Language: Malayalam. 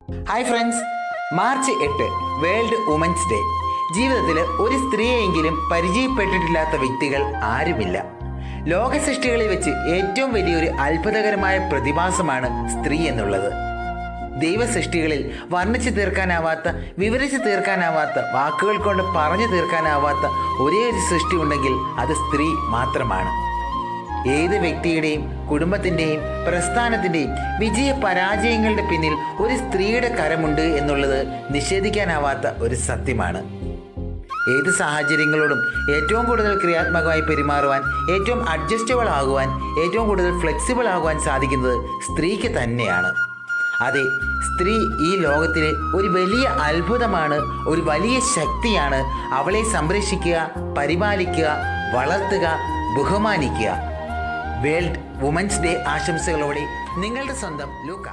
Hi friends, March 8 world women's day. ജീവിതത്തിൽ ഒരു സ്ത്രീയെങ്കിലും പരിചയപ്പെട്ടിട്ടില്ലാത്ത വ്യക്തികൾ ആരുമില്ല. ലോക സൃഷ്ടികളിൽ വെച്ച് ഏറ്റവും വലിയൊരു അത്ഭുതകരമായ പ്രതിഭാസമാണ് സ്ത്രീ എന്നുള്ളത്. ദൈവ സൃഷ്ടികളിൽ വർണ്ണിച്ചു തീർക്കാനാവാത്ത, വിവരിച്ചു തീർക്കാനാവാത്ത, വാക്കുകൾ കൊണ്ട് പറഞ്ഞു തീർക്കാനാവാത്ത ഒരേ ഒരു സൃഷ്ടി ഉണ്ടെങ്കിൽ അത് സ്ത്രീ മാത്രമാണ്. ഏത് വ്യക്തിയുടെയും കുടുംബത്തിൻ്റെയും പ്രസ്ഥാനത്തിൻ്റെയും വിജയ പരാജയങ്ങളുടെ പിന്നിൽ ഒരു സ്ത്രീയുടെ കരമുണ്ട് എന്നുള്ളത് നിഷേധിക്കാനാവാത്ത ഒരു സത്യമാണ്. ഏത് സാഹചര്യങ്ങളോടും ഏറ്റവും കൂടുതൽ ക്രിയാത്മകമായി പെരുമാറുവാൻ, ഏറ്റവും അഡ്ജസ്റ്റബിൾ ആകുവാൻ, ഏറ്റവും കൂടുതൽ ഫ്ലെക്സിബിൾ ആകുവാൻ സാധിക്കുന്നത് സ്ത്രീക്ക് തന്നെയാണ്. അതെ, സ്ത്രീ ഈ ലോകത്തിലെ ഒരു വലിയ അത്ഭുതമാണ്, ഒരു വലിയ ശക്തിയാണ്. അവളെ സംരക്ഷിക്കുക, പരിപാലിക്കുക, വളർത്തുക, ബഹുമാനിക്കുക. വേൾഡ് വുമൻസ് ഡേ ആശംസകളോടെ നിങ്ങളുടെ സ്വന്തം ലൂക്ക.